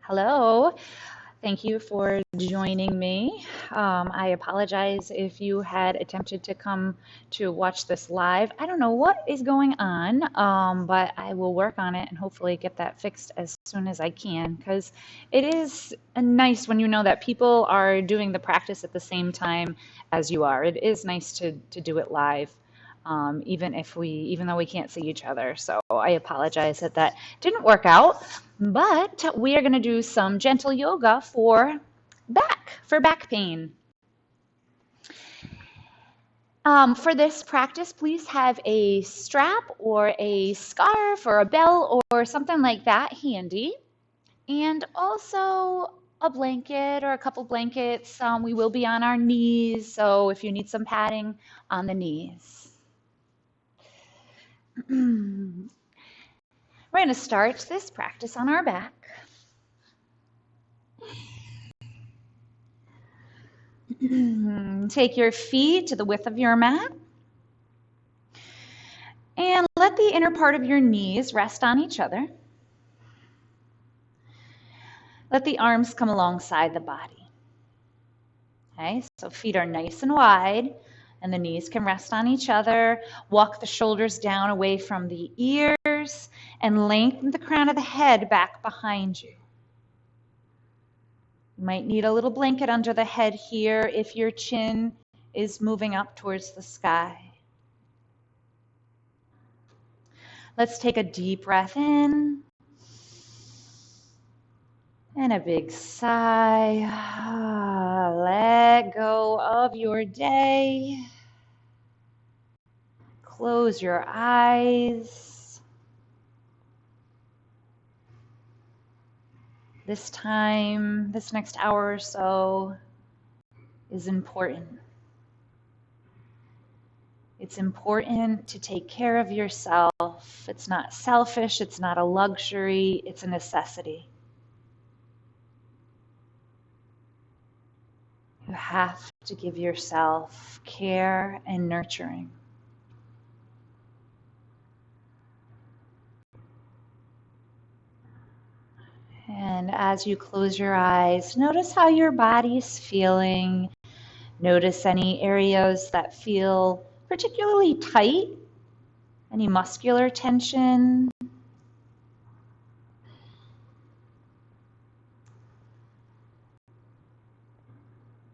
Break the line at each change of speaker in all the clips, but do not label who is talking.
Hello. Thank you for joining me. I apologize if you had attempted to come to watch this live. I don't know what is going on, but I will work on it and hopefully get that fixed as soon as I can, because it is nice when you know that people are doing the practice at the same time as you are. It is nice to do it live. Even though we can't see each other. So I apologize that that didn't work out, but we are going to do some gentle yoga for back pain. For this practice, please have a strap or a scarf or a bell or something like that handy, and also a blanket or a couple blankets. We will be on our knees, so if you need some padding on the knees. We're going to start this practice on our back. Take your feet to the width of your mat and let the inner part of your knees rest on each other. Let the arms come alongside the body. Okay, so feet are nice and wide and the knees can rest on each other. Walk the shoulders down away from the ears and lengthen the crown of the head back behind you. You might need a little blanket under the head here if your chin is moving up towards the sky. Let's take a deep breath in and a big sigh. Let go of your day. Close your eyes. This time, this next hour or so is important. It's important to take care of yourself. It's not selfish, it's not a luxury, it's a necessity. You have to give yourself care and nurturing. And as you close your eyes, notice how your body's feeling. Notice any areas that feel particularly tight, any muscular tension.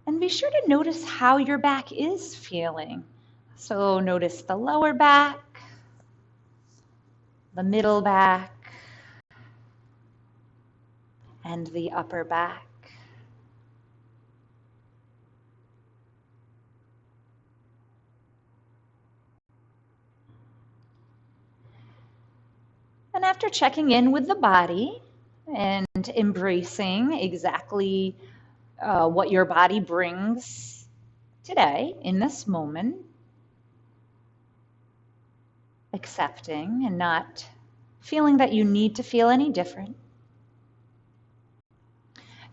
And be sure to notice how your back is feeling. So notice the lower back, the middle back, and the upper back. And after checking in with the body and embracing exactly what your body brings today in this moment, accepting and not feeling that you need to feel any different,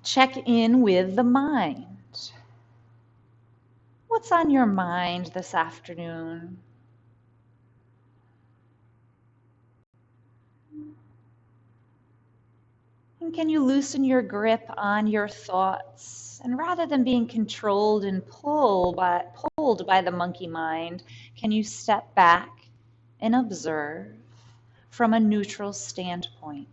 check in with the mind. What's on your mind this afternoon? And can you loosen your grip on your thoughts? And rather than being controlled and pulled by the monkey mind, can you step back and observe from a neutral standpoint?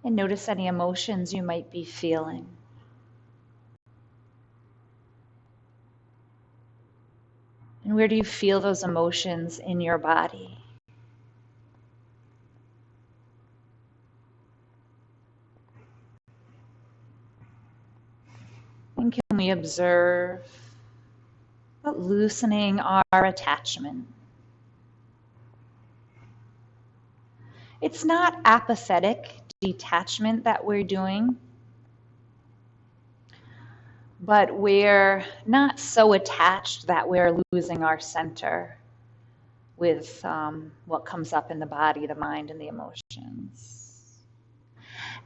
And notice any emotions you might be feeling. And where do you feel those emotions in your body? And can we observe but loosening our attachment? It's not apathetic detachment that we're doing, but we're not so attached that we're losing our center with what comes up in the body, the mind, and the emotions.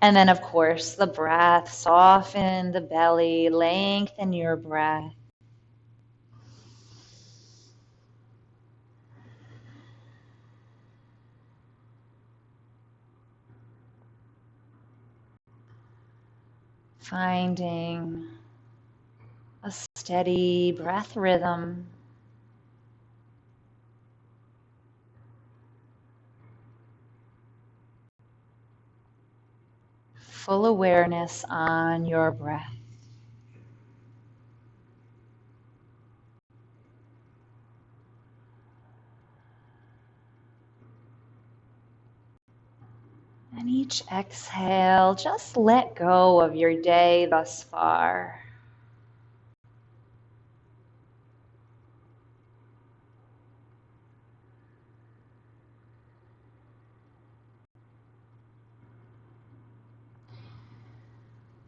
And then, of course, the breath. Soften the belly, lengthen your breath. Finding a steady breath rhythm. Full awareness on your breath. And each exhale, just let go of your day thus far.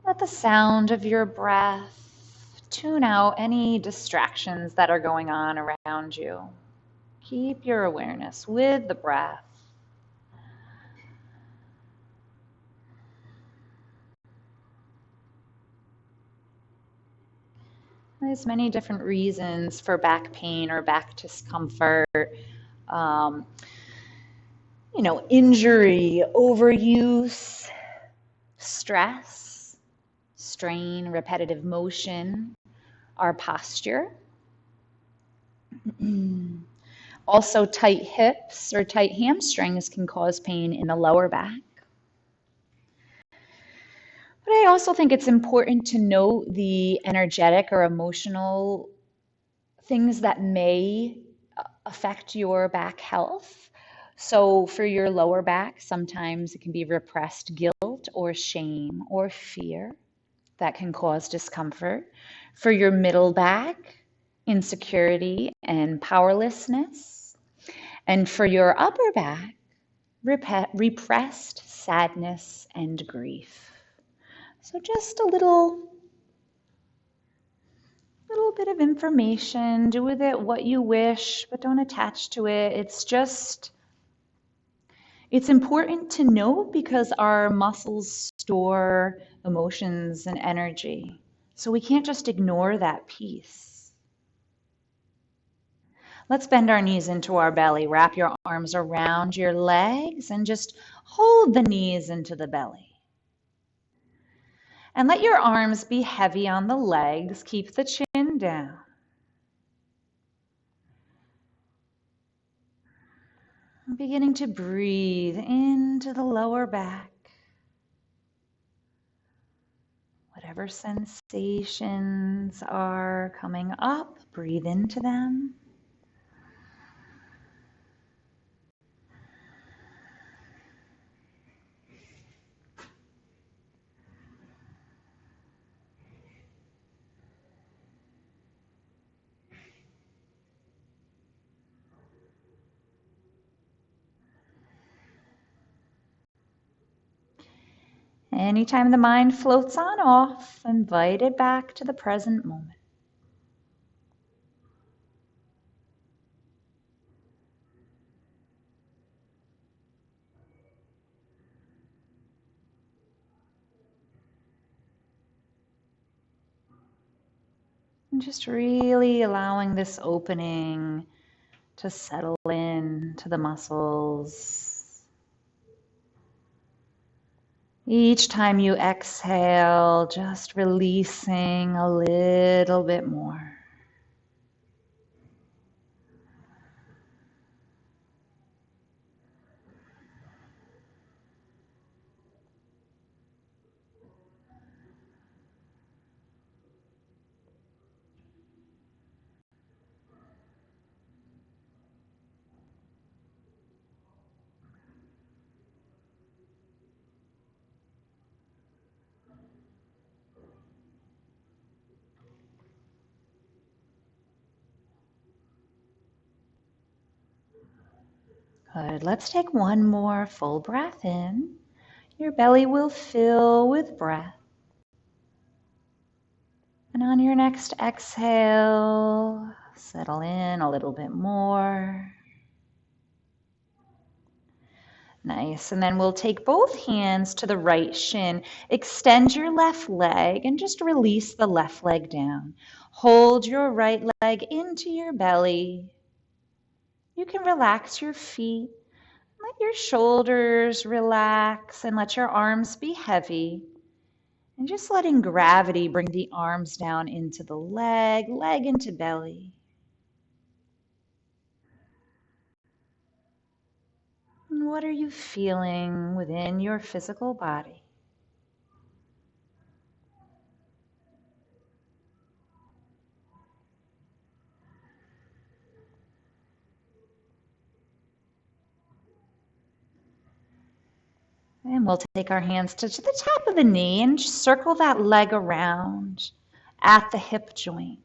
Let the sound of your breath tune out any distractions that are going on around you. Keep your awareness with the breath. There's many different reasons for back pain or back discomfort. Um, Injury, overuse, stress, strain, repetitive motion, our posture. Also, tight hips or tight hamstrings can cause pain in the lower back. But I also think it's important to note the energetic or emotional things that may affect your back health. So for your lower back, sometimes it can be repressed guilt or shame or fear that can cause discomfort. For your middle back, insecurity and powerlessness. And for your upper back, repressed sadness and grief. So just a little bit of information. Do with it what you wish, but don't attach to it. It's important to know because our muscles store emotions and energy. So we can't just ignore that piece. Let's bend our knees into our belly. Wrap your arms around your legs and just hold the knees into the belly. And let your arms be heavy on the legs. Keep the chin down. Beginning to breathe into the lower back. Whatever sensations are coming up, breathe into them. Anytime the mind floats on off, invite it back to the present moment. And just really allowing this opening to settle in to the muscles. Each time you exhale, just releasing a little bit more. Good. Let's take one more full breath in. Your belly will fill with breath. And on your next exhale, settle in a little bit more. Nice. And then we'll take both hands to the right shin. Extend your left leg and just release the left leg down. Hold your right leg into your belly. You can relax your feet. Let your shoulders relax and let your arms be heavy. And just letting gravity bring the arms down into the leg, leg into belly. And what are you feeling within your physical body? And we'll take our hands to the top of the knee and just circle that leg around at the hip joint,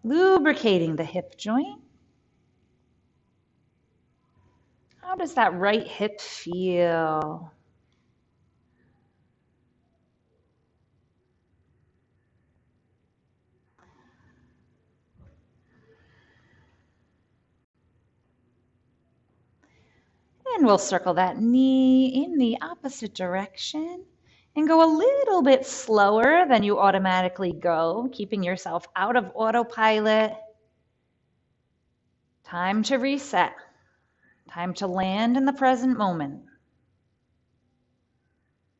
lubricating the hip joint. How does that right hip feel? And we'll circle that knee in the opposite direction and go a little bit slower than you automatically go, keeping yourself out of autopilot. Time to reset. Time to land in the present moment.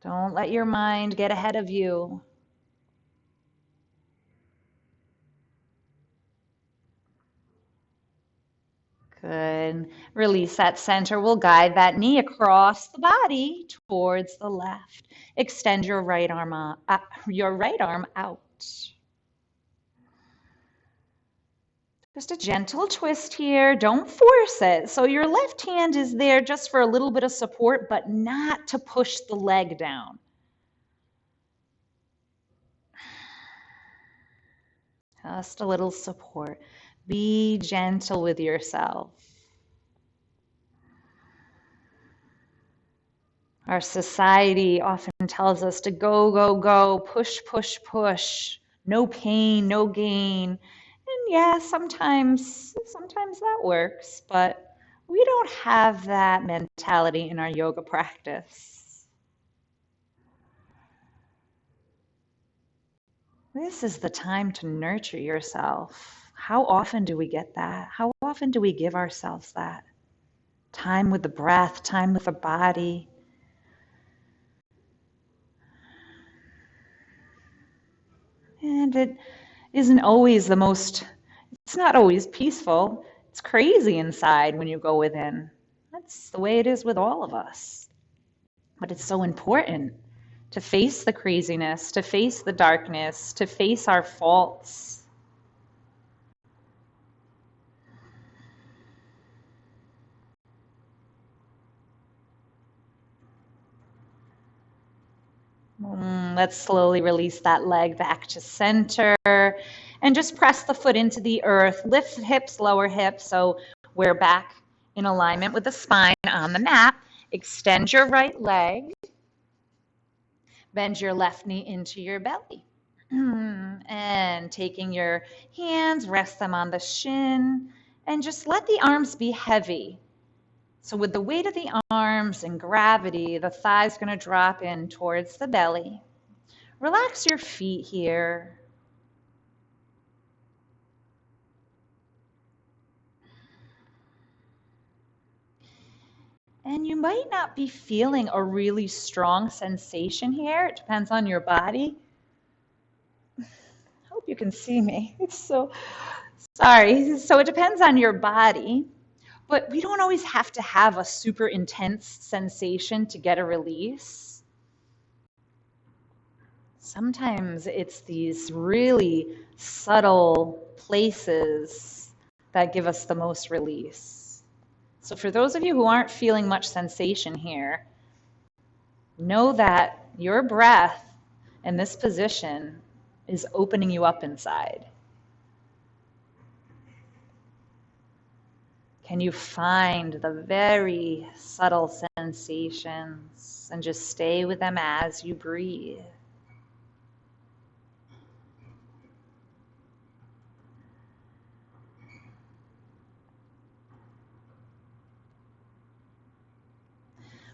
Don't let your mind get ahead of you. Good. Release that center. We'll guide that knee across the body towards the left. Extend your right arm out. Just a gentle twist here. Don't force it. So your left hand is there just for a little bit of support, but not to push the leg down. Just a little support. Be gentle with yourself. Our society often tells us to go, go, go, push, push, push. No pain, no gain. And yeah, sometimes that works, but we don't have that mentality in our yoga practice. This is the time to nurture yourself. How often do we get that? How often do we give ourselves that? Time with the breath, time with the body. And it isn't always it's not always peaceful. It's crazy inside when you go within. That's the way it is with all of us. But it's so important to face the craziness, to face the darkness, to face our faults. Let's slowly release that leg back to center and just press the foot into the earth. Lift hips, lower hips, so we're back in alignment with the spine on the mat. Extend your right leg. Bend your left knee into your belly. And taking your hands, rest them on the shin, and just let the arms be heavy. So with the weight of the arms and gravity, the thigh's going to drop in towards the belly. Relax your feet here. And you might not be feeling a really strong sensation here. It depends on your body. I hope you can see me. It's so sorry. So it depends on your body, but we don't always have to have a super intense sensation to get a release. Sometimes it's these really subtle places that give us the most release. So for those of you who aren't feeling much sensation here, know that your breath in this position is opening you up inside. Can you find the very subtle sensations and just stay with them as you breathe?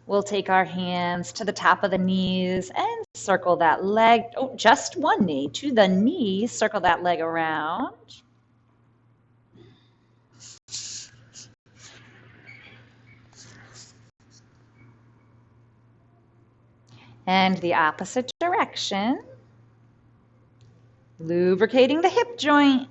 We'll take our hands to the top of the knees and circle that leg, oh, just one knee to the knee, circle that leg around. And the opposite direction, lubricating the hip joint.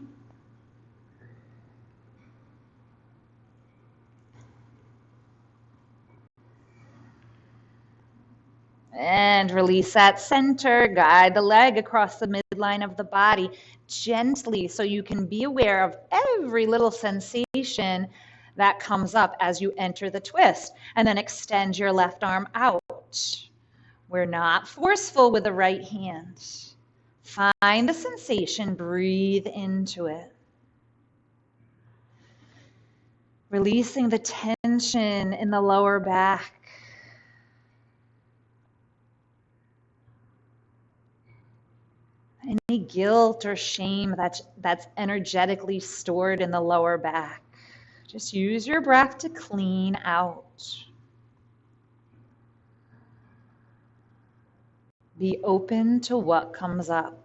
And release that center, guide the leg across the midline of the body gently so you can be aware of every little sensation that comes up as you enter the twist. And then extend your left arm out. We're not forceful with the right hand. Find the sensation, breathe into it. Releasing the tension in the lower back. Any guilt or shame that's energetically stored in the lower back. Just use your breath to clean out. Be open to what comes up.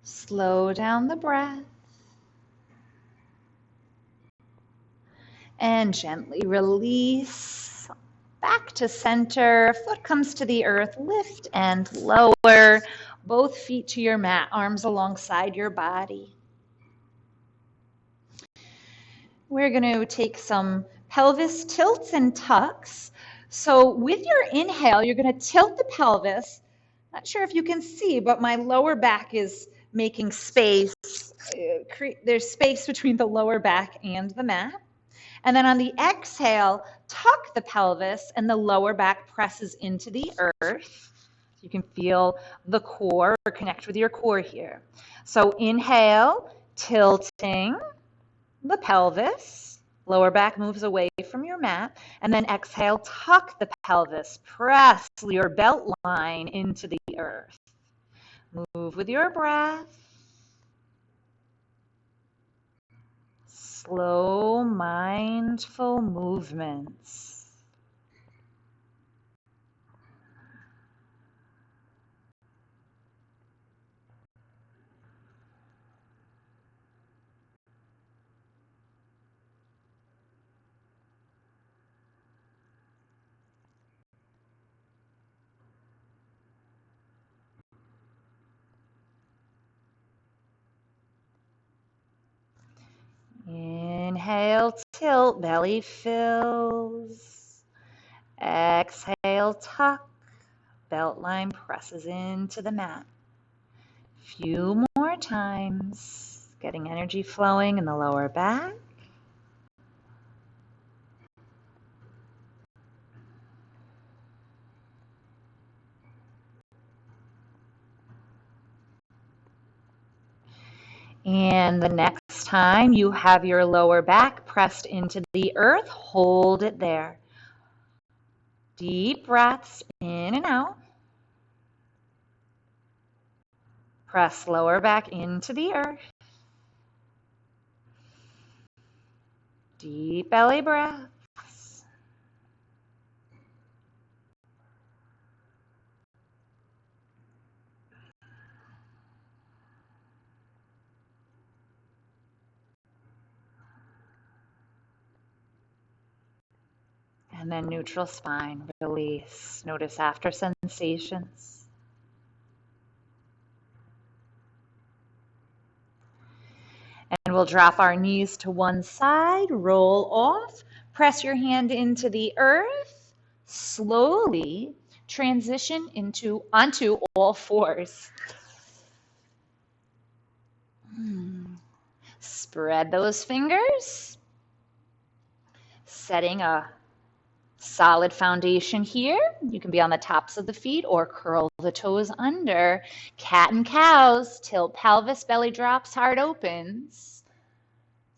Slow down the breath. And gently release back to center. Foot comes to the earth. Lift and lower. Both feet to your mat, arms alongside your body. We're going to take some pelvis tilts and tucks. So with your inhale, you're going to tilt the pelvis. Not sure if you can see, but my lower back is making space. There's space between the lower back and the mat. And then on the exhale, tuck the pelvis and the lower back presses into the earth. You can feel the core or connect with your core here. So inhale, tilting the pelvis. Lower back moves away from your mat. And then exhale, tuck the pelvis. Press your belt line into the earth. Move with your breath. Slow, mindful movements. Inhale, tilt, belly fills. Exhale, tuck, belt line presses into the mat. Few more times, getting energy flowing in the lower back. And the next time you have your lower back pressed into the earth, hold it there. Deep breaths in and out. Press lower back into the earth. Deep belly breaths. And then neutral spine, release. Notice after sensations. And we'll drop our knees to one side, roll off, press your hand into the earth, slowly transition onto all fours. Spread those fingers, setting a solid foundation here. You can be on the tops of the feet or curl the toes under. Cat and cows, tilt pelvis, belly drops, heart opens.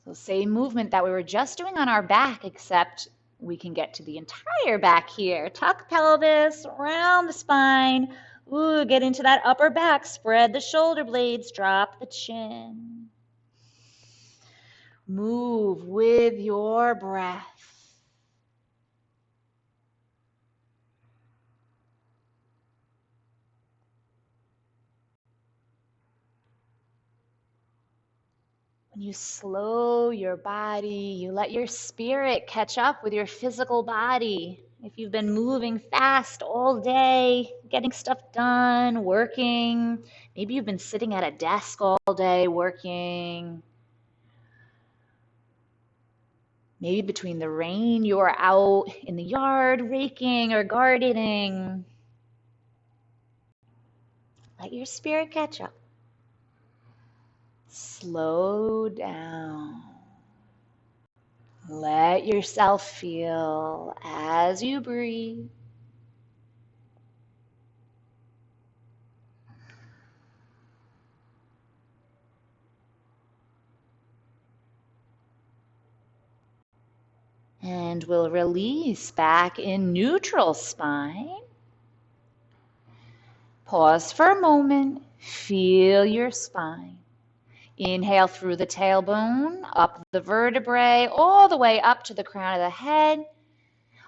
So same movement that we were just doing on our back, except we can get to the entire back here. Tuck pelvis, round the spine. Ooh, get into that upper back. Spread the shoulder blades, drop the chin. Move with your breath. When you slow your body, you let your spirit catch up with your physical body. If you've been moving fast all day, getting stuff done, working, maybe you've been sitting at a desk all day working. Maybe between the rain, you are out in the yard raking or gardening. Let your spirit catch up. Slow down. Let yourself feel as you breathe. And we'll release back in neutral spine. Pause for a moment. Feel your spine. Inhale through the tailbone, up the vertebrae, all the way up to the crown of the head.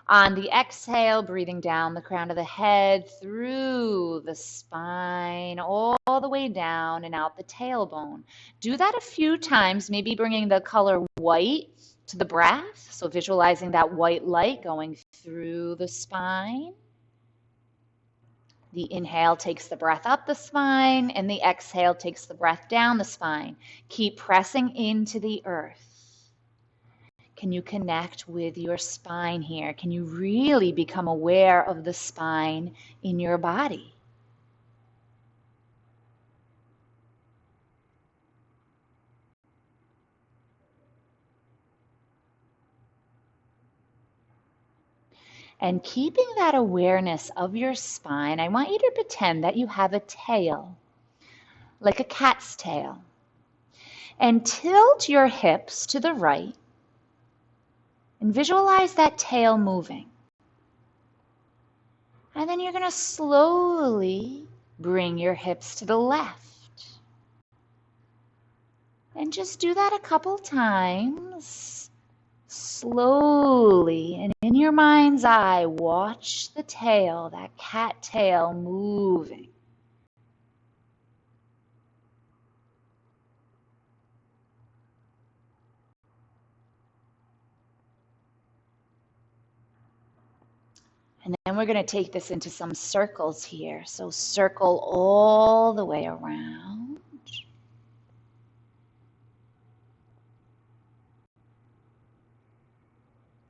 On the exhale, breathing down the crown of the head, through the spine, all the way down and out the tailbone. Do that a few times, maybe bringing the color white to the breath. So visualizing that white light going through the spine. The inhale takes the breath up the spine, and the exhale takes the breath down the spine. Keep pressing into the earth. Can you connect with your spine here? Can you really become aware of the spine in your body? And keeping that awareness of your spine, I want you to pretend that you have a tail, like a cat's tail. And tilt your hips to the right and visualize that tail moving. And then you're going to slowly bring your hips to the left. And just do that a couple times. Slowly, and in your mind's eye, watch the tail, that cat tail moving. And then we're going to take this into some circles here. So circle all the way around.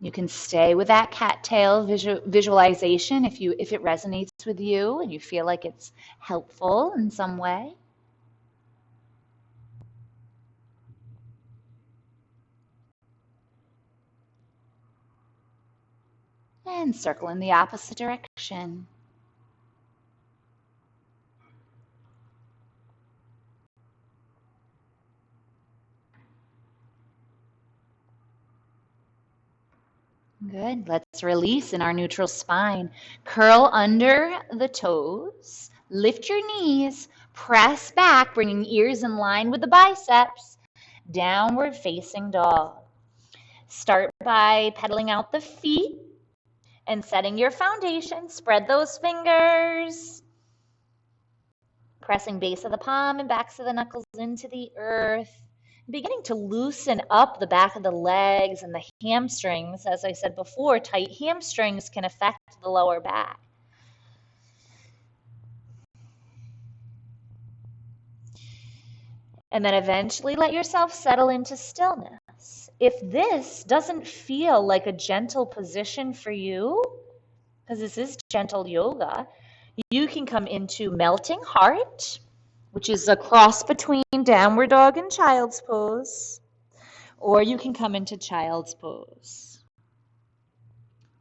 You can stay with that cattail visualization if it resonates with you and you feel like it's helpful in some way. And circle in the opposite direction. Good. Let's release in our neutral spine. Curl under the toes. Lift your knees. Press back, bringing ears in line with the biceps. Downward facing dog. Start by pedaling out the feet and setting your foundation. Spread those fingers. Pressing base of the palm and backs of the knuckles into the earth. Beginning to loosen up the back of the legs and the hamstrings. As I said before, tight hamstrings can affect the lower back. And then eventually let yourself settle into stillness. If this doesn't feel like a gentle position for you, because this is gentle yoga, you can come into melting heart, which is a cross between downward dog and child's pose, or you can come into child's pose.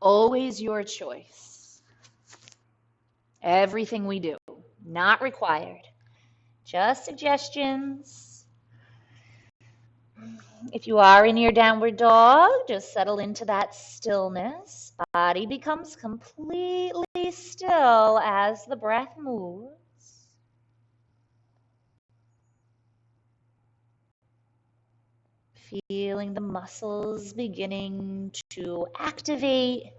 Always your choice. Everything we do, not required, just suggestions. If you are in your downward dog, just settle into that stillness. Body becomes completely still as the breath moves. Feeling the muscles beginning to activate.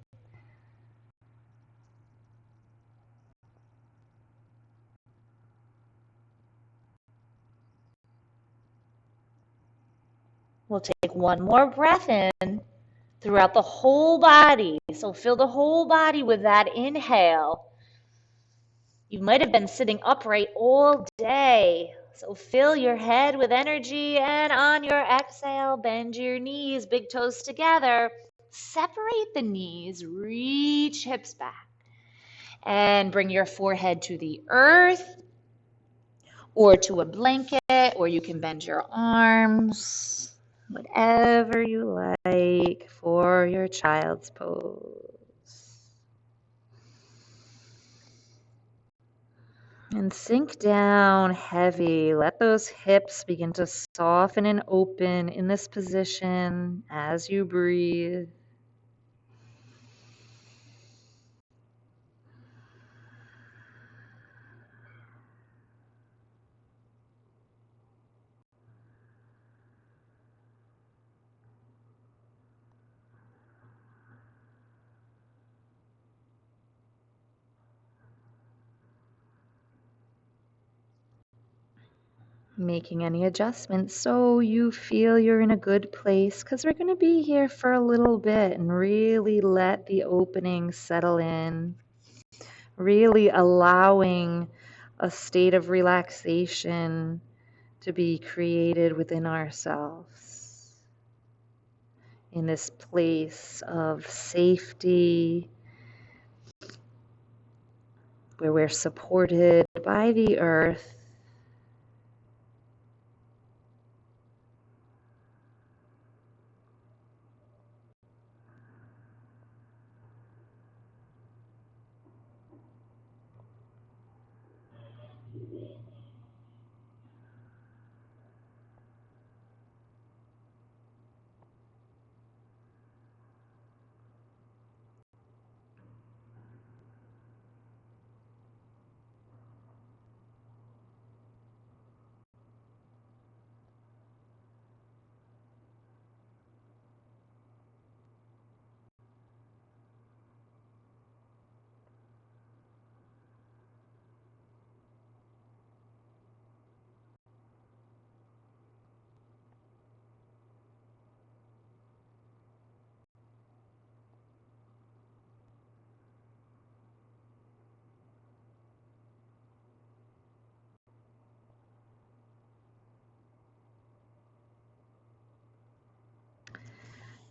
We'll take one more breath in throughout the whole body. So fill the whole body with that inhale. You might have been sitting upright all day. So fill your head with energy, and on your exhale, bend your knees, big toes together. Separate the knees, reach hips back, and bring your forehead to the earth or to a blanket, or you can bend your arms, whatever you like for your child's pose. And sink down heavy. Let those hips begin to soften and open in this position as you breathe. Making any adjustments so you feel you're in a good place, because we're going to be here for a little bit, and really let the opening settle in, really allowing a state of relaxation to be created within ourselves in this place of safety where we're supported by the earth.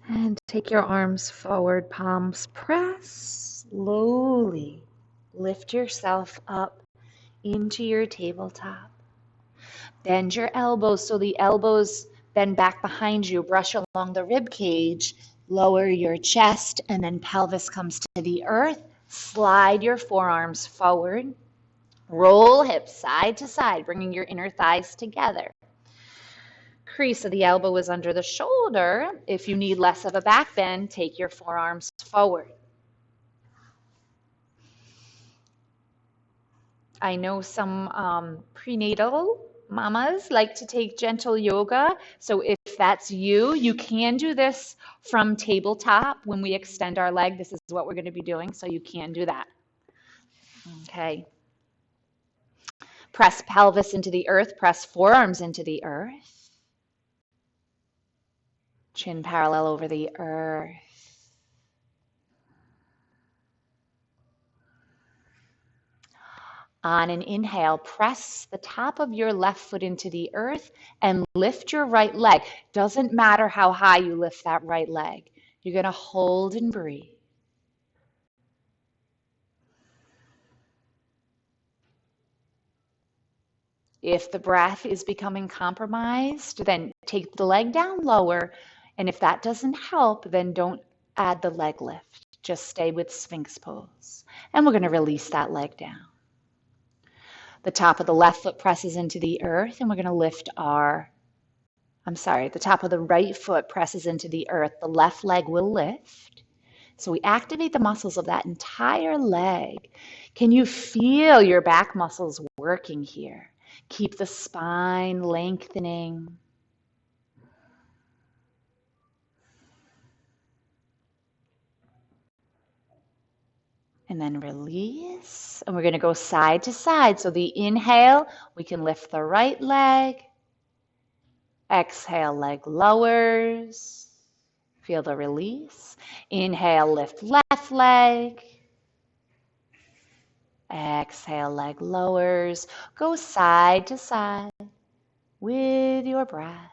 And take your arms forward, palms press slowly. Lift yourself up into your tabletop. Bend your elbows so the elbows bend back behind you. Brush along the rib cage. Lower your chest, and then pelvis comes to the earth. Slide your forearms forward. Roll hips side to side, bringing your inner thighs together. Crease of the elbow is under the shoulder. If you need less of a back bend, take your forearms forward. I know some prenatal mamas like to take gentle yoga. So if that's you, you can do this from tabletop. When we extend our leg, this is what we're going to be doing. So you can do that. Okay. Press pelvis into the earth. Press forearms into the earth. Chin parallel over the earth. On an inhale, press the top of your left foot into the earth and lift your right leg. Doesn't matter how high you lift that right leg. You're going to hold and breathe. If the breath is becoming compromised, then take the leg down lower. And if that doesn't help, then don't add the leg lift. Just stay with Sphinx pose. And we're going to release that leg down. The top of the left foot presses into the earth, and we're going to lift the top of the right foot presses into the earth. The left leg will lift. So we activate the muscles of that entire leg. Can you feel your back muscles working here? Keep the spine lengthening. And then release. And we're going to go side to side. So the inhale, we can lift the right leg. Exhale, leg lowers. Feel the release. Inhale, lift left leg. Exhale, leg lowers. Go side to side with your breath.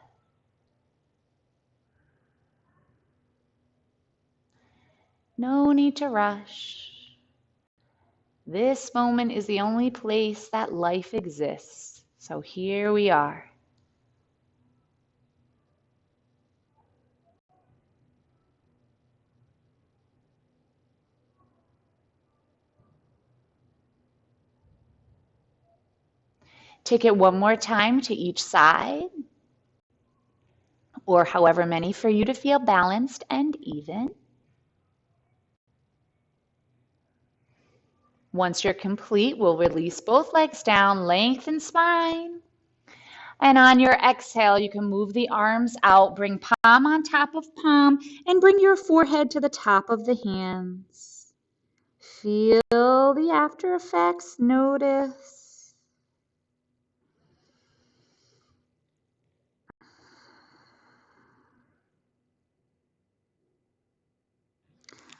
No need to rush. This moment is the only place that life exists. So here we are. Take it one more time to each side, or however many for you to feel balanced and even. Once you're complete, we'll release both legs down, lengthen spine. And on your exhale, you can move the arms out, bring palm on top of palm, and bring your forehead to the top of the hands. Feel the after effects, notice.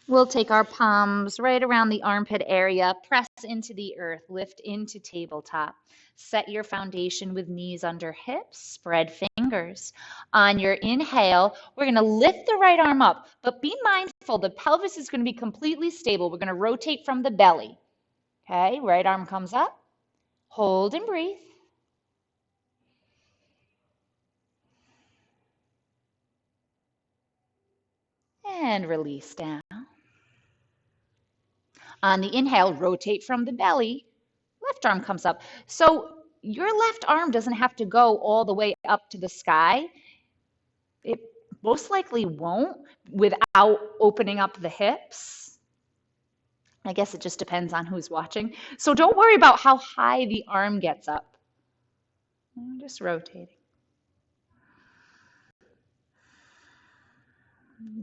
We'll take our palms right around the armpit area, press into the earth, lift into tabletop. Set your foundation with knees under hips, spread fingers. On your inhale, we're going to lift the right arm up, but be mindful the pelvis is going to be completely stable. We're going to rotate from the belly. Okay, right arm comes up. Hold and breathe. And release down. On the inhale, rotate from the belly. Left arm comes up. So your left arm doesn't have to go all the way up to the sky. It most likely won't without opening up the hips. I guess it just depends on who's watching. So don't worry about how high the arm gets up. Just rotating.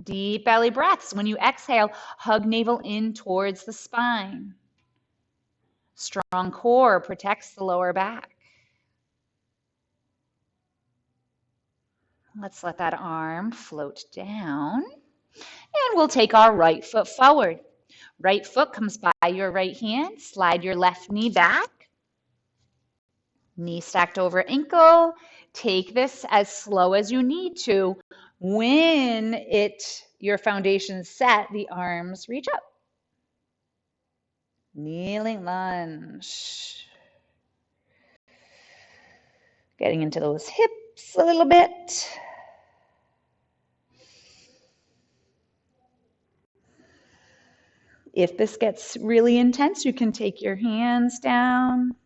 Deep belly breaths. When you exhale, hug navel in towards the spine. Strong core protects the lower back. Let's let that arm float down. And we'll take our right foot forward. Right foot comes by your right hand. Slide your left knee back. Knee stacked over ankle. Take this as slow as you need to. When your foundation's set, the arms reach up. Kneeling lunge. Getting into those hips a little bit. If this gets really intense, you can take your hands down.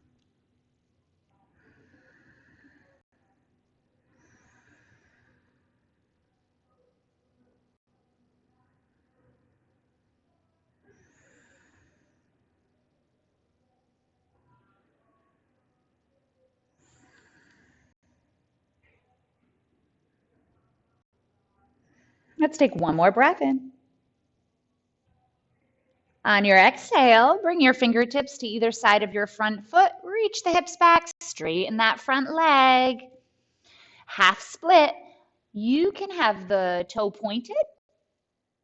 Let's take one more breath in. On your exhale, bring your fingertips to either side of your front foot. Reach the hips back, straighten that front leg. Half split. You can have the toe pointed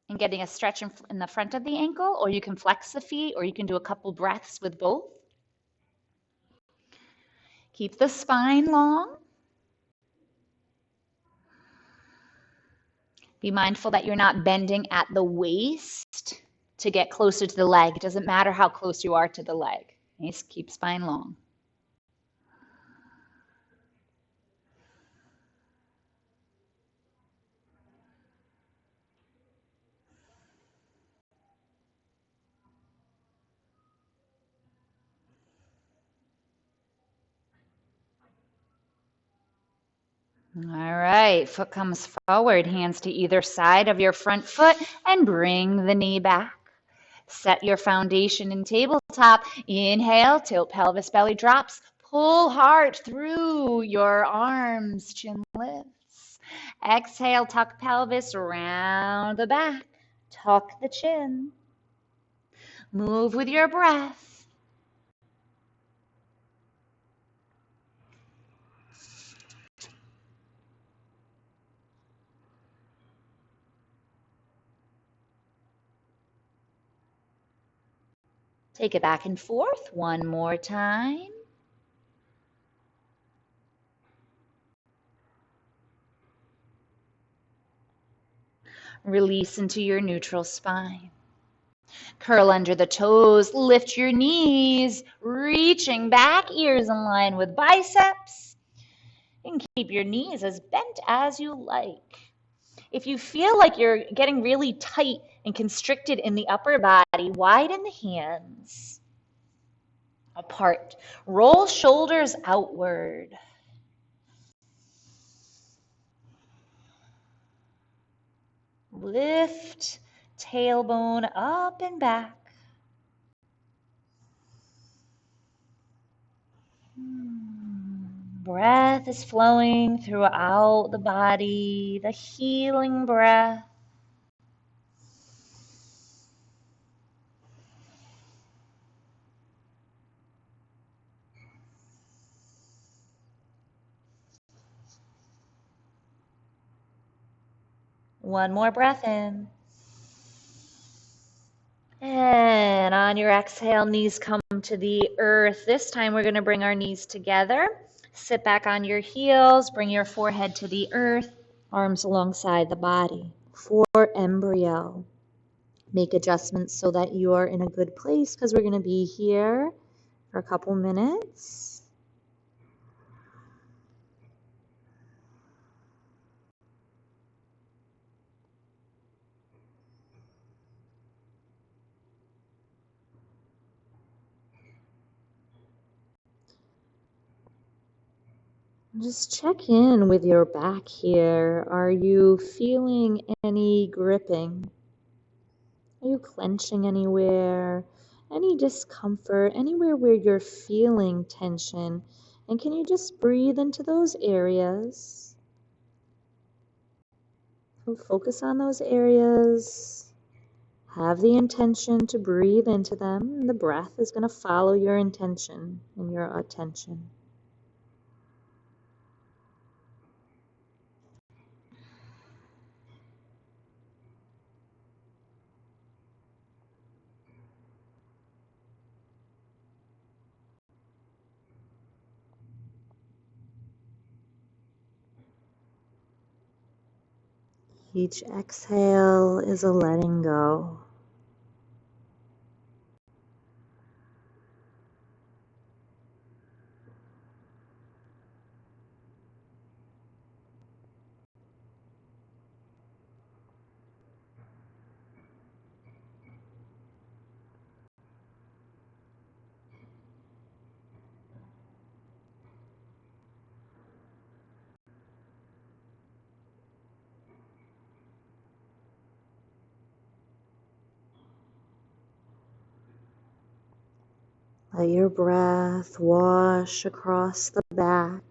and getting a stretch in the front of the ankle, or you can flex the feet, or you can do a couple breaths with both. Keep the spine long. Be mindful that you're not bending at the waist to get closer to the leg. It doesn't matter how close you are to the leg. Just keep spine long. All right, foot comes forward, hands to either side of your front foot, and bring the knee back. Set your foundation in tabletop. Inhale, tilt pelvis, belly drops. Pull hard through your arms, chin lifts. Exhale, tuck pelvis around the back. Tuck the chin. Move with your breath. Take it back and forth one more time. Release into your neutral spine. Curl under the toes, lift your knees, reaching back, ears in line with biceps. You can keep your knees as bent as you like. If you feel like you're getting really tight and constricted in the upper body, widen the hands apart. Roll shoulders outward. Lift tailbone up and back. Breath is flowing throughout the body, the healing breath. One more breath in. And on your exhale, knees come to the earth. This time we're going to bring our knees together. Sit back on your heels, bring your forehead to the earth, arms alongside the body. For embryo. Make adjustments so that you are in a good place because we're going to be here for a couple minutes. Just check in with your back here. Are you feeling any gripping? Are you clenching anywhere? Any discomfort? Anywhere where you're feeling tension? And can you just breathe into those areas? So focus on those areas. Have the intention to breathe into them. And the breath is going to follow your intention and your attention. Each exhale is a letting go. Let your breath wash across the back.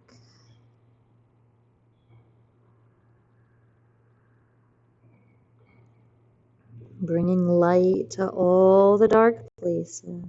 Bringing light to all the dark places.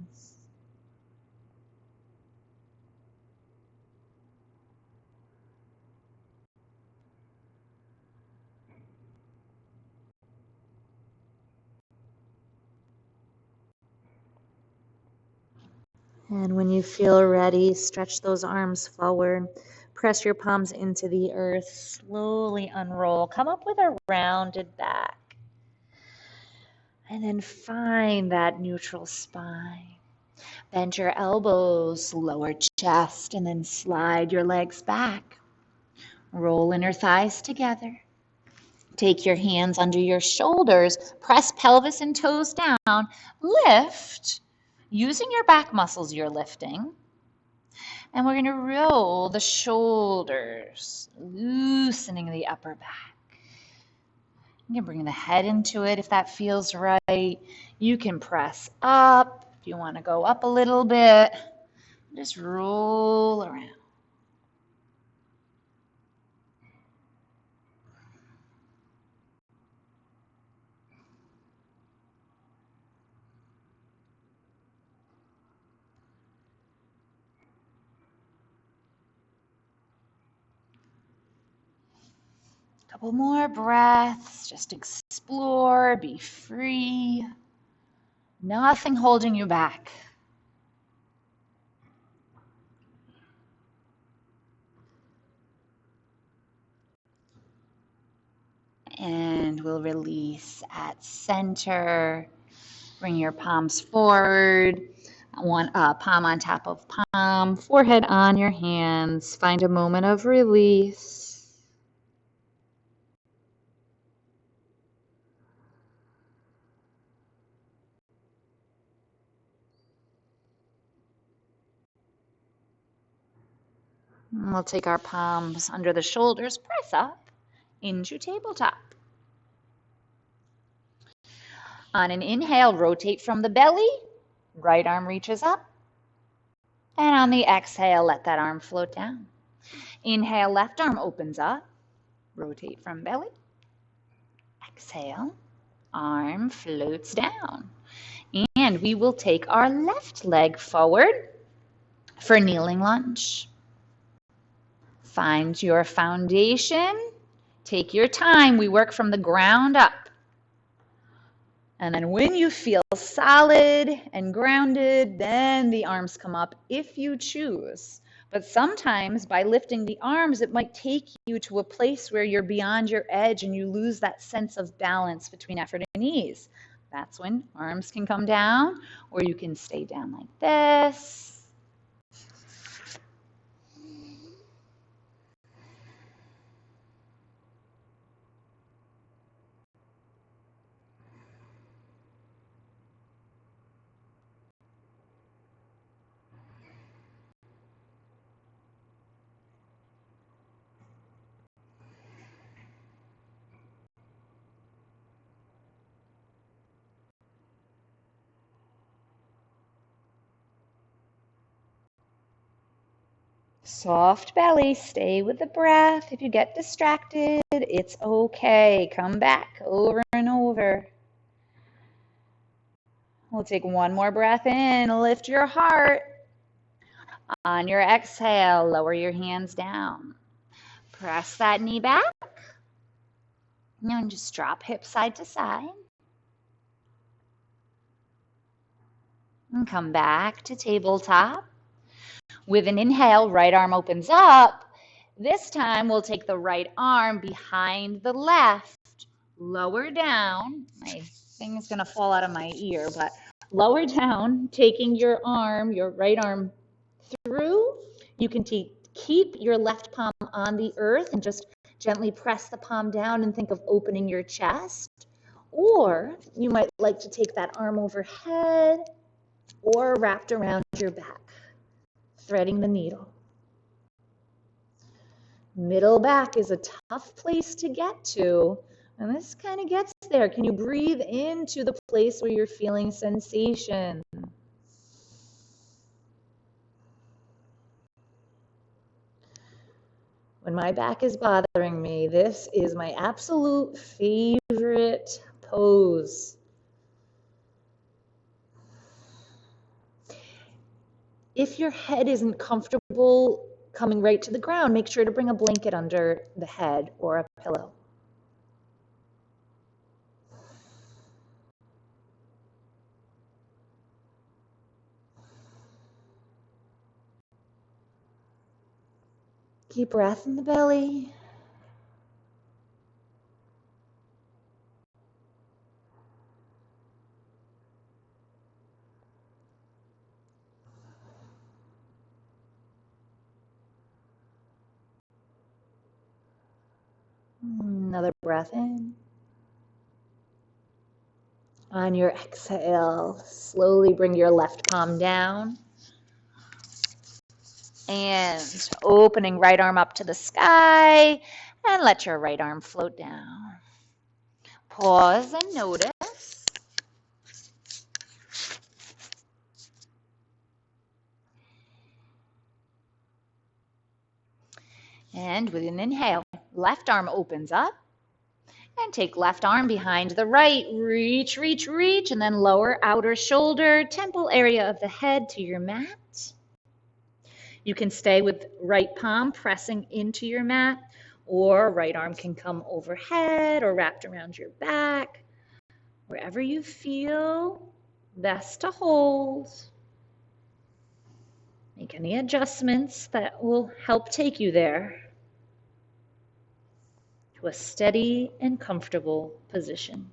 And when you feel ready, stretch those arms forward. Press your palms into the earth. Slowly unroll. Come up with a rounded back. And then find that neutral spine. Bend your elbows, lower chest, and then slide your legs back. Roll inner thighs together. Take your hands under your shoulders. Press pelvis and toes down. Lift. Using your back muscles, you're lifting. And we're going to roll the shoulders, loosening the upper back. You can bring the head into it if that feels right. You can press up if you want to go up a little bit. Just roll around. Couple more breaths. Just explore, be free. Nothing holding you back. And we'll release at center. Bring your palms forward. One palm on top of palm, forehead on your hands. Find a moment of release. And we'll take our palms under the shoulders, press up into tabletop. On an inhale, rotate from the belly, right arm reaches up. And on the exhale, let that arm float down. Inhale, left arm opens up, rotate from belly. Exhale, arm floats down. And we will take our left leg forward for kneeling lunge. Find your foundation. Take your time. We work from the ground up. And then when you feel solid and grounded, then the arms come up if you choose. But sometimes by lifting the arms, it might take you to a place where you're beyond your edge and you lose that sense of balance between effort and ease. That's when arms can come down, or you can stay down like this. Soft belly, stay with the breath. If you get distracted, it's okay. Come back over and over. We'll take one more breath in, lift your heart. On your exhale, lower your hands down. Press that knee back. And just drop hips side to side. And come back to tabletop. With an inhale, right arm opens up. This time we'll take the right arm behind the left, lower down. My thing is going to fall out of my ear, but lower down, taking your arm, your right arm through. You can keep your left palm on the earth and just gently press the palm down and think of opening your chest. Or you might like to take that arm overhead or wrapped around your back, threading the needle. Middle back is a tough place to get to, and this kind of gets there. Can you breathe into the place where you're feeling sensation? When my back is bothering me, this is my absolute favorite pose. If your head isn't comfortable coming right to the ground, make sure to bring a blanket under the head or a pillow. Keep breath in the belly. Another breath in. On your exhale, slowly bring your left palm down. And opening right arm up to the sky, and let your right arm float down. Pause and notice. And with an inhale, left arm opens up. And take left arm behind the right. Reach, reach, reach, and then lower outer shoulder, temple area of the head to your mat. You can stay with right palm pressing into your mat, or right arm can come overhead or wrapped around your back. Wherever you feel best to hold. Make any adjustments that will help take you there to a steady and comfortable position.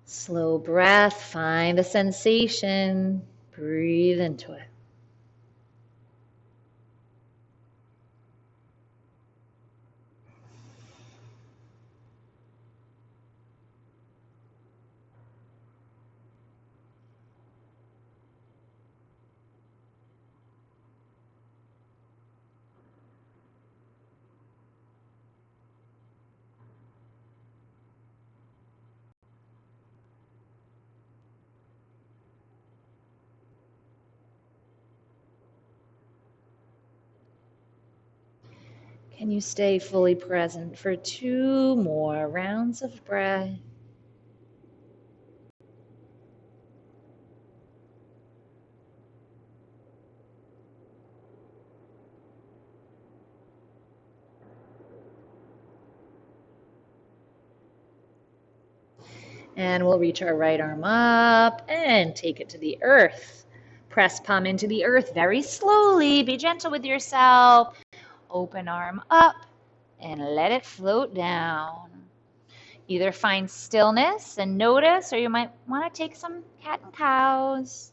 Slow breath, find the sensation, breathe into it. Can you stay fully present for 2 more rounds of breath? And we'll reach our right arm up and take it to the earth. Press palm into the earth very slowly. Be gentle with yourself. Open arm up and let it float down. Either find stillness and notice, or you might want to take some cat and cows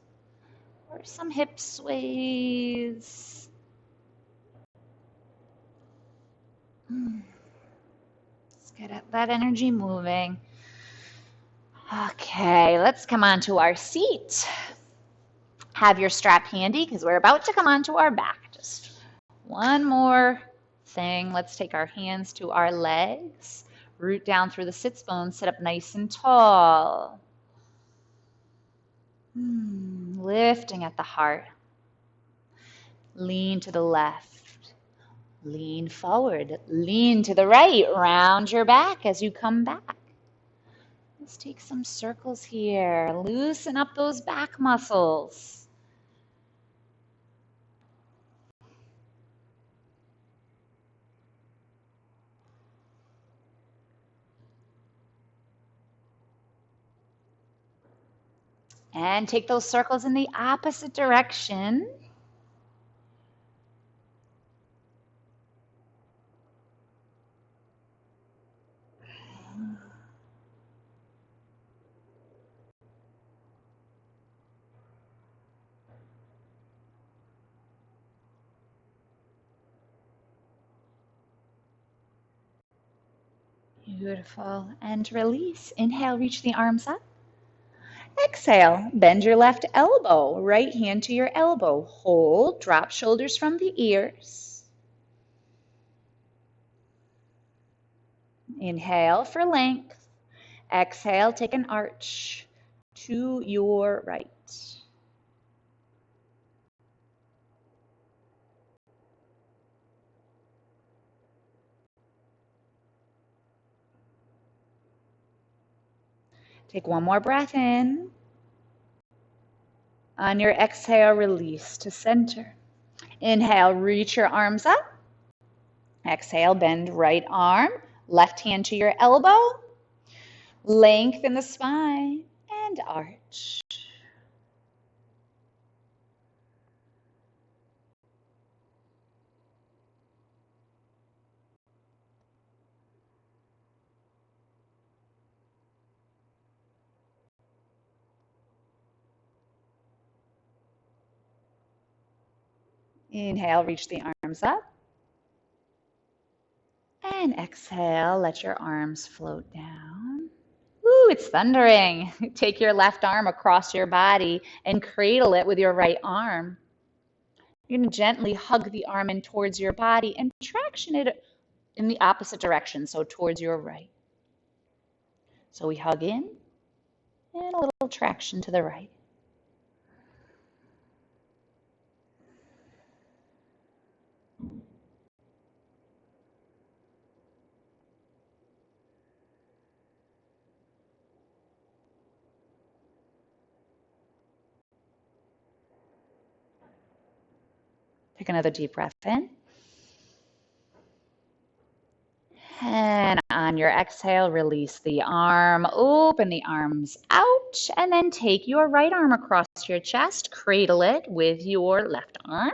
or some hip sways. Let's get that energy moving. Okay, let's come on to our seat. Have your strap handy because we're about to come onto our back. Just one more thing. Let's take our hands to our legs. Root down through the sits bones. Sit up nice and tall. Lifting at the heart. Lean to the left. Lean forward. Lean to the right. Round your back as you come back. Let's take some circles here. Loosen up those back muscles. And take those circles in the opposite direction. Beautiful. And release. Inhale, reach the arms up. Exhale, bend your left elbow, right hand to your elbow. Hold, drop shoulders from the ears. Inhale for length. Exhale, take an arch to your right. Take one more breath in. On your exhale, release to center. Inhale, reach your arms up. Exhale, bend right arm, left hand to your elbow. Lengthen the spine and arch. Inhale, reach the arms up. And exhale, let your arms float down. Ooh, it's thundering. Take your left arm across your body and cradle it with your right arm. You're going to gently hug the arm in towards your body and traction it in the opposite direction, so towards your right. So we hug in and a little traction to the right. Take another deep breath in. And on your exhale, release the arm, open the arms out, and then take your right arm across your chest, cradle it with your left arm.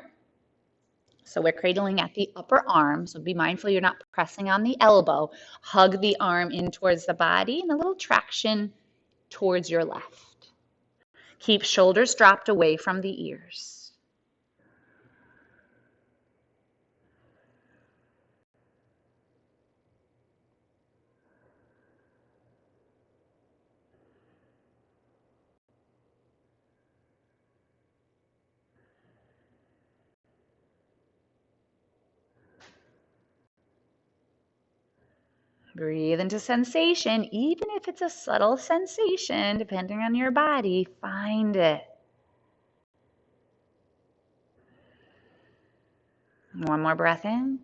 So we're cradling at the upper arm, so be mindful you're not pressing on the elbow. Hug the arm in towards the body and a little traction towards your left. Keep shoulders dropped away from the ears. Breathe into sensation, even if it's a subtle sensation, depending on your body, find it. One more breath in.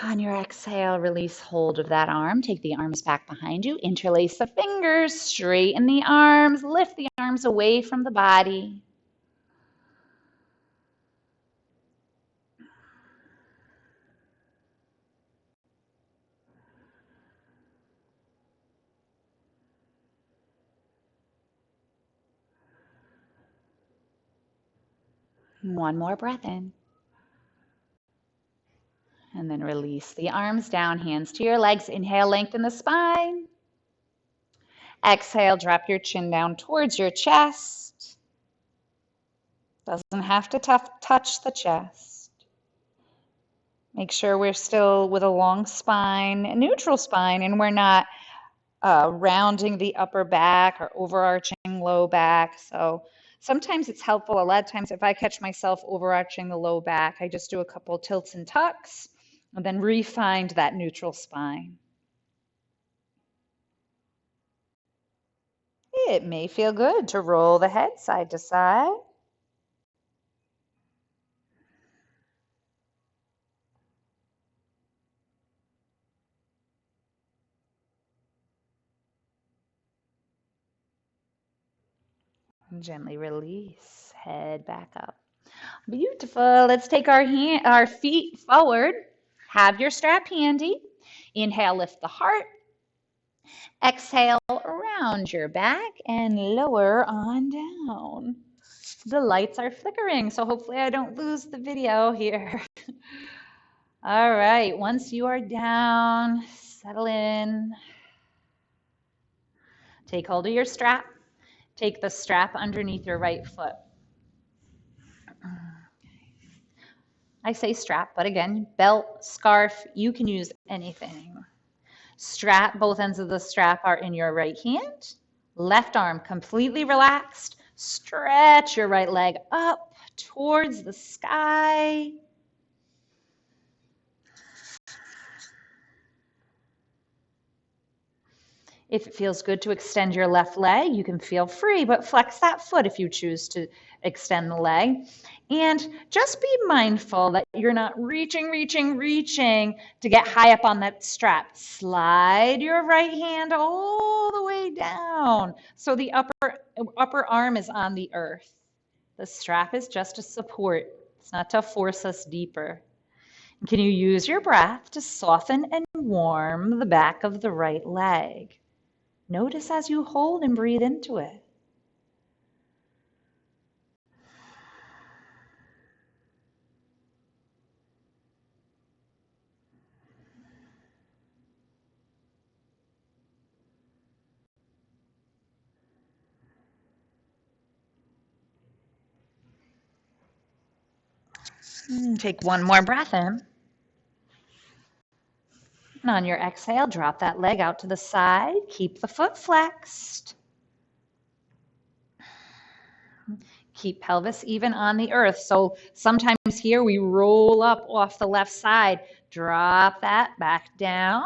On your exhale, release hold of that arm. Take the arms back behind you. Interlace the fingers, straighten the arms, lift the arms away from the body. One more breath in. And then release the arms down, hands to your legs. Inhale, lengthen the spine. Exhale, drop your chin down towards your chest. Doesn't have to touch the chest. Make sure we're still with a long spine, a neutral spine, and we're not rounding the upper back or overarching low back. So sometimes it's helpful. A lot of times if I catch myself overarching the low back, I just do a couple tilts and tucks and then re-find that neutral spine. It may feel good to roll the head side to side. And gently release, head back up. Beautiful. Let's take our feet forward. Have your strap handy. Inhale, lift the heart. Exhale, around your back and lower on down. The lights are flickering, so hopefully I don't lose the video here. All right, once you are down, settle in. Take hold of your strap. Take the strap underneath your right foot. I say strap, but again, belt, scarf, you can use anything. Strap, both ends of the strap are in your right hand. Left arm completely relaxed. Stretch your right leg up towards the sky. If it feels good to extend your left leg, you can feel free, but flex that foot if you choose to extend the leg. And just be mindful that you're not reaching to get high up on that strap. Slide your right hand all the way down so the upper arm is on the earth. The strap is just a support. It's not to force us deeper. Can you use your breath to soften and warm the back of the right leg? Notice as you hold and breathe into it. Take one more breath in. And on your exhale, drop that leg out to the side. Keep the foot flexed. Keep pelvis even on the earth. So sometimes here we roll up off the left side. Drop that back down.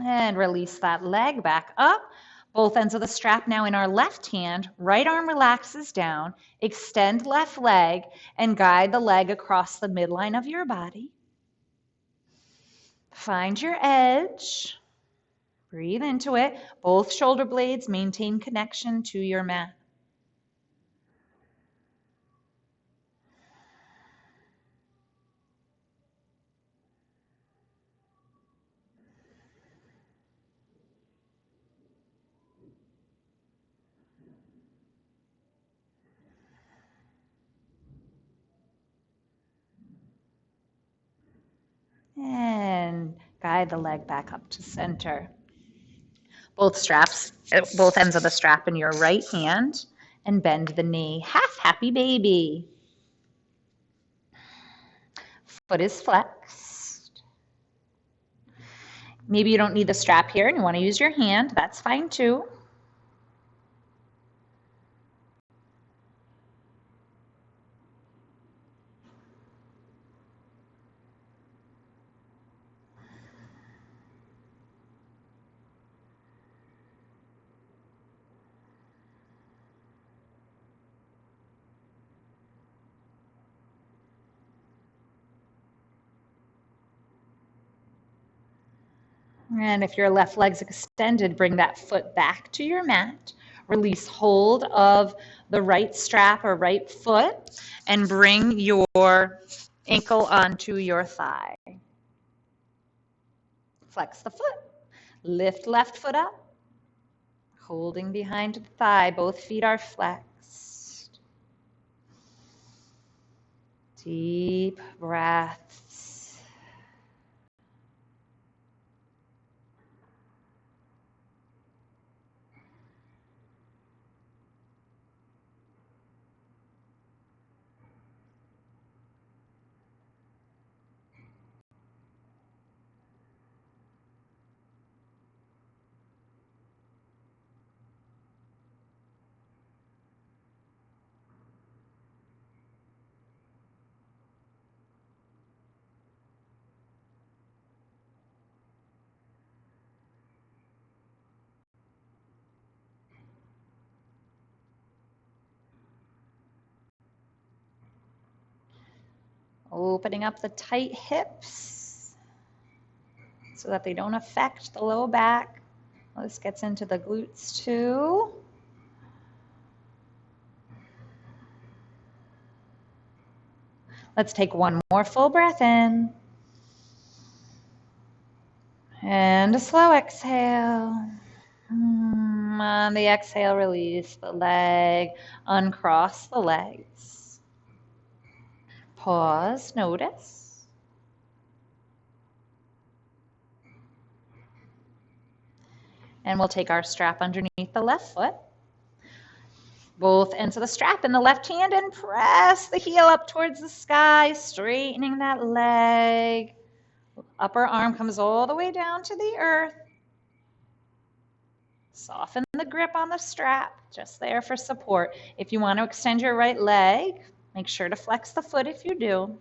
And release that leg back up. Both ends of the strap now in our left hand. Right arm relaxes down. Extend left leg and guide the leg across the midline of your body. Find your edge. Breathe into it. Both shoulder blades maintain connection to your mat. And guide the leg back up to center. Both ends of the strap in your right hand, and bend the knee. Half happy baby. Foot is flexed. Maybe you don't need the strap here and you want to use your hand. That's fine too. And if your left leg's extended, bring that foot back to your mat. Release hold of the right strap or right foot and bring your ankle onto your thigh. Flex the foot. Lift left foot up. Holding behind the thigh, both feet are flexed. Deep breaths. Opening up the tight hips so that they don't affect the low back. Well, this gets into the glutes too. Let's take one more full breath in. And a slow exhale. On the exhale, release the leg, uncross the legs. Pause, notice. And we'll take our strap underneath the left foot. Both ends of the strap in the left hand and press the heel up towards the sky, straightening that leg. Upper arm comes all the way down to the earth. Soften the grip on the strap, just there for support. If you want to extend your right leg, make sure to flex the foot if you do.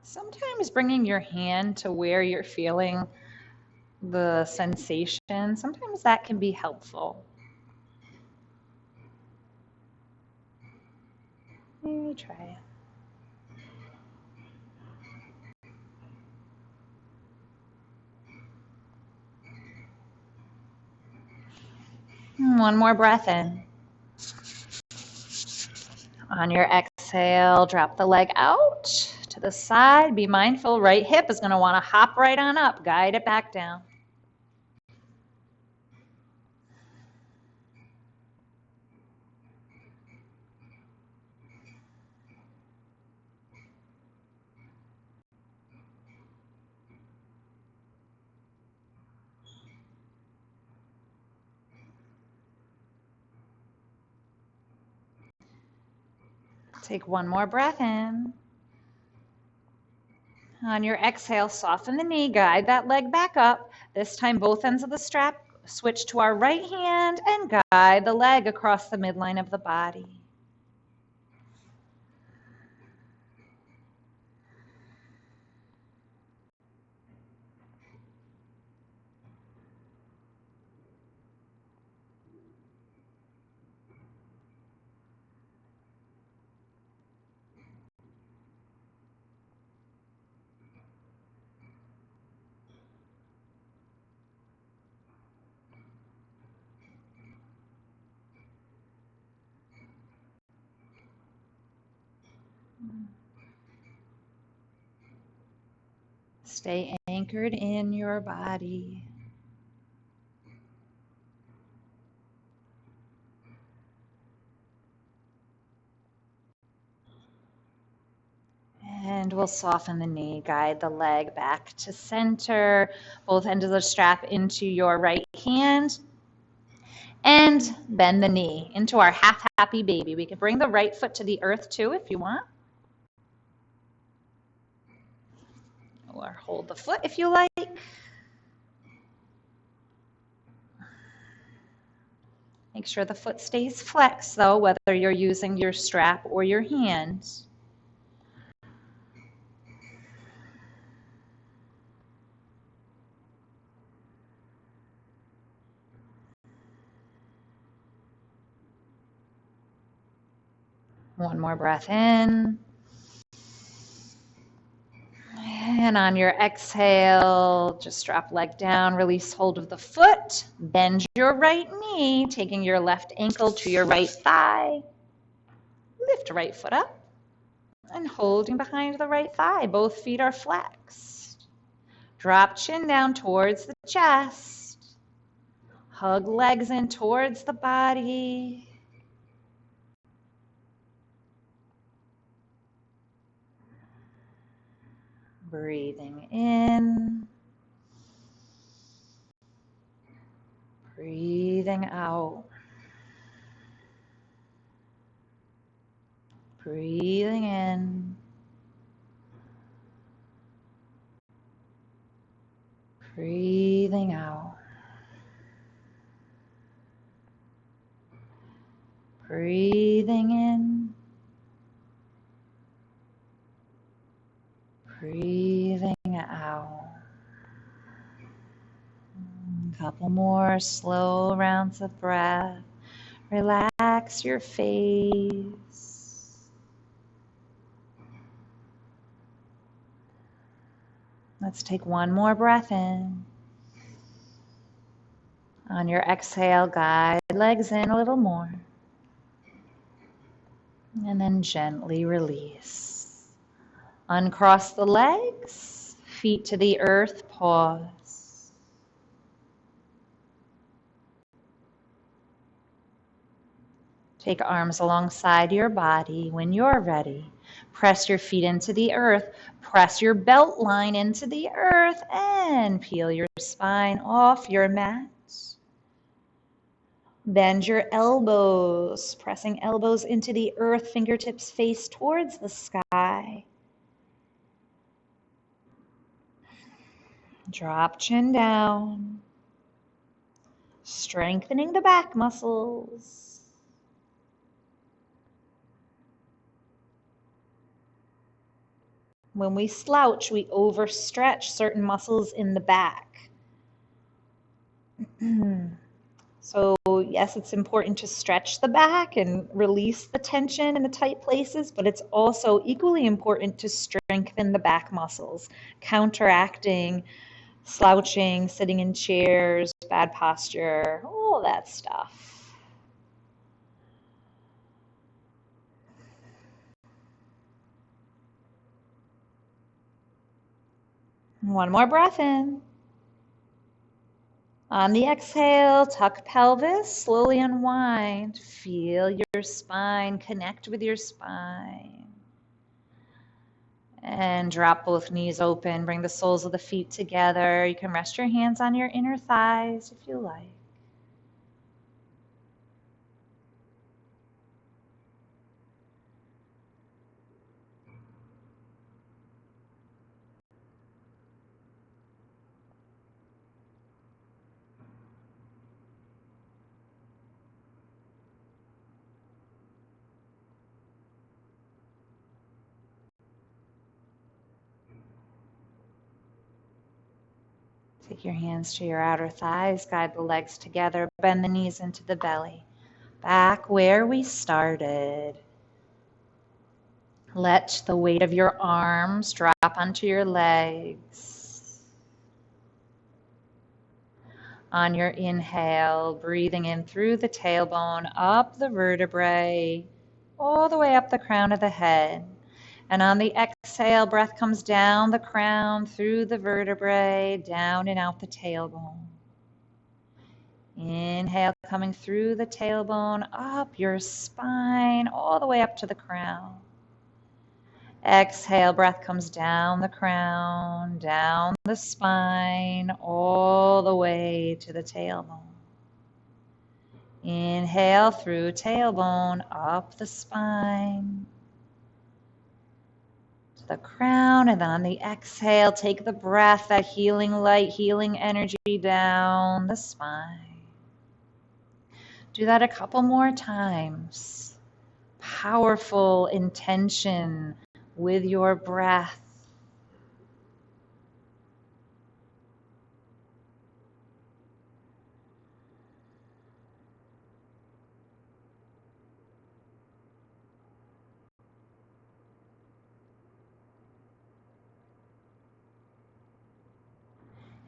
Sometimes bringing your hand to where you're feeling the sensation, sometimes that can be helpful. Maybe try it. One more breath in. On your exhale, exhale, drop the leg out to the side. Be mindful, right hip is going to want to hop right on up. Guide it back down. Take one more breath in. On your exhale, soften the knee, guide that leg back up. This time, both ends of the strap switch to our right hand and guide the leg across the midline of the body. Stay anchored in your body. And we'll soften the knee, guide the leg back to center, both ends of the strap into your right hand, and bend the knee into our half happy baby. We can bring the right foot to the earth too if you want, or hold the foot if you like. Make sure the foot stays flexed though, whether you're using your strap or your hands. One more breath in. And on your exhale, just drop leg down, release hold of the foot, bend your right knee, taking your left ankle to your right thigh. Lift right foot up and holding behind the right thigh. Both feet are flexed. Drop chin down towards the chest. Hug legs in towards the body. Breathing in. Breathing out. Breathing in. Breathing out. Breathing in. Breathing out. A couple more slow rounds of breath. Relax your face. Let's take one more breath in. On your exhale, guide legs in a little more. And then gently release. Uncross the legs, feet to the earth, pause. Take arms alongside your body. When you're ready, press your feet into the earth, press your belt line into the earth, and peel your spine off your mat. Bend your elbows, pressing elbows into the earth, fingertips face towards the sky. Drop chin down, strengthening the back muscles. When we slouch, we overstretch certain muscles in the back. So yes, it's important to stretch the back and release the tension in the tight places, but it's also equally important to strengthen the back muscles, counteracting slouching, sitting in chairs, bad posture, all that stuff. One more breath in. On the exhale, tuck pelvis, slowly unwind. Feel your spine, connect with your spine. And drop both knees open. Bring the soles of the feet together. You can rest your hands on your inner thighs if you like. Take your hands to your outer thighs, guide the legs together, bend the knees into the belly. Back where we started. Let the weight of your arms drop onto your legs. On your inhale, breathing in through the tailbone, up the vertebrae, all the way up the crown of the head. And on the exhale, breath comes down the crown, through the vertebrae, down and out the tailbone. Inhale, coming through the tailbone, up your spine, all the way up to the crown. Exhale, breath comes down the crown, down the spine, all the way to the tailbone. Inhale through tailbone, up the spine, to the crown, and then on the exhale, take the breath, that healing light, healing energy down the spine. Do that a couple more times. Powerful intention with your breath.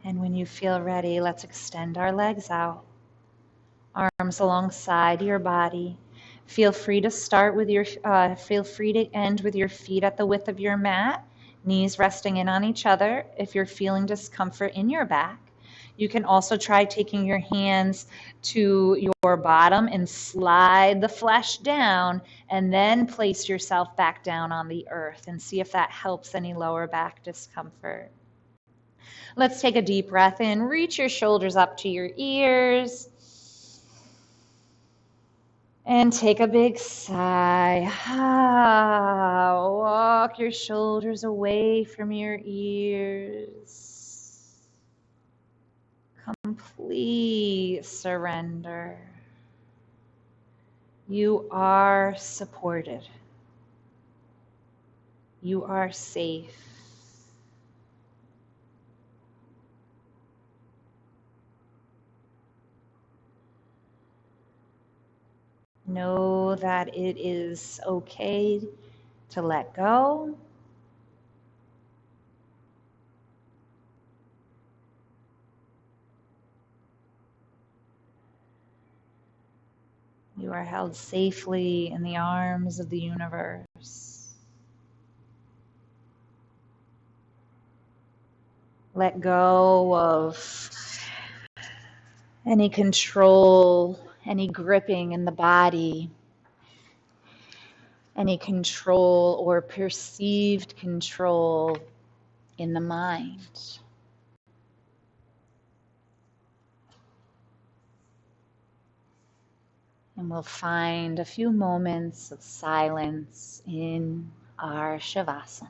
And when you feel ready, let's extend our legs out. Arms alongside your body. Feel free to feel free to end with your feet at the width of your mat, knees resting in on each other. If you're feeling discomfort in your back, you can also try taking your hands to your bottom and slide the flesh down, and then place yourself back down on the earth and see if that helps any lower back discomfort. Let's take a deep breath in. Reach your shoulders up to your ears. And take a big sigh. Walk your shoulders away from your ears. Complete surrender. You are supported. You are safe. Know that it is okay to let go. You are held safely in the arms of the universe. Let go of any control, any gripping in the body, any control or perceived control in the mind. And we'll find a few moments of silence in our Shavasana.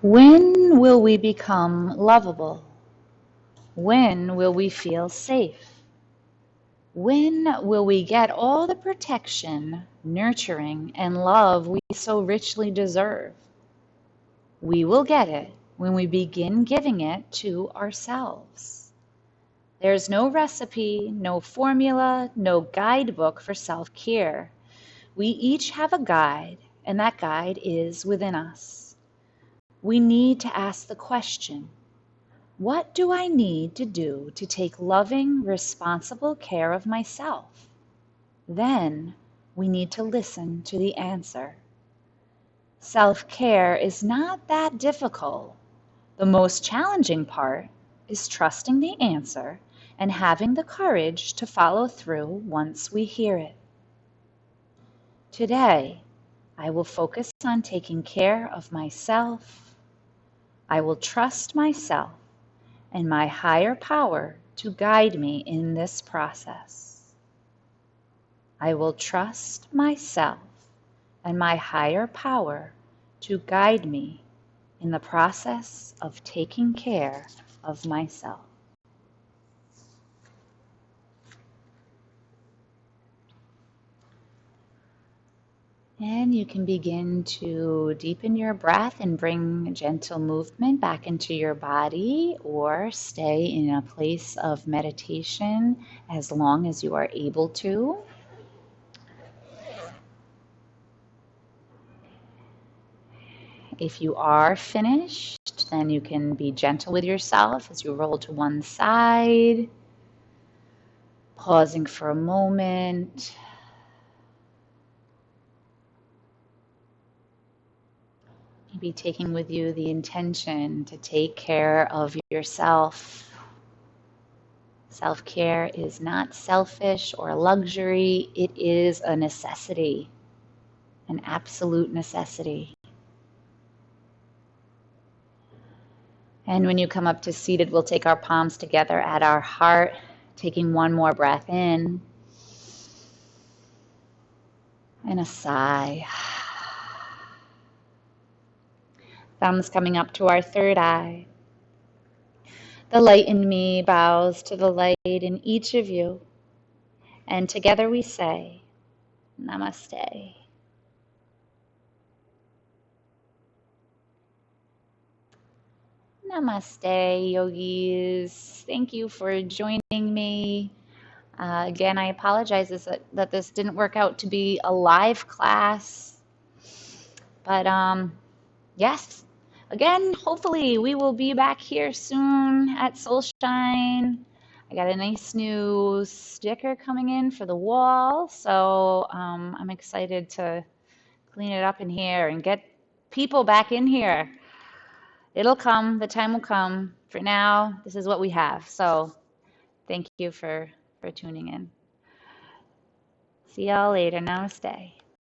When will we become lovable? When will we feel safe? When will we get all the protection, nurturing, and love we so richly deserve? We will get it when we begin giving it to ourselves. There's no recipe, no formula, no guidebook for self-care. We each have a guide, and that guide is within us. We need to ask the question, what do I need to do to take loving, responsible care of myself? Then we need to listen to the answer. Self-care is not that difficult. The most challenging part is trusting the answer and having the courage to follow through once we hear it. Today, I will focus on taking care of myself. I will trust myself and my higher power to guide me in this process. I will trust myself and my higher power to guide me in the process of taking care of myself. And you can begin to deepen your breath and bring gentle movement back into your body, or stay in a place of meditation as long as you are able to. If you are finished, then you can be gentle with yourself as you roll to one side, pausing for a moment. Maybe taking with you the intention to take care of yourself. Self-care is not selfish or a luxury. It is a necessity, an absolute necessity. And when you come up to seated, we'll take our palms together at our heart, taking one more breath in and a sigh. Thumbs coming up to our third eye. The light in me bows to the light in each of you. And together we say, Namaste. Namaste, yogis. Thank you for joining me. Again, I apologize that this didn't work out to be a live class. But yes, again, hopefully we will be back here soon at Soulshine. I got a nice new sticker coming in for the wall, so I'm excited to clean it up in here and get people back in here. It'll come, the time will come. For now, this is what we have. So thank you for tuning in. See y'all later. Namaste.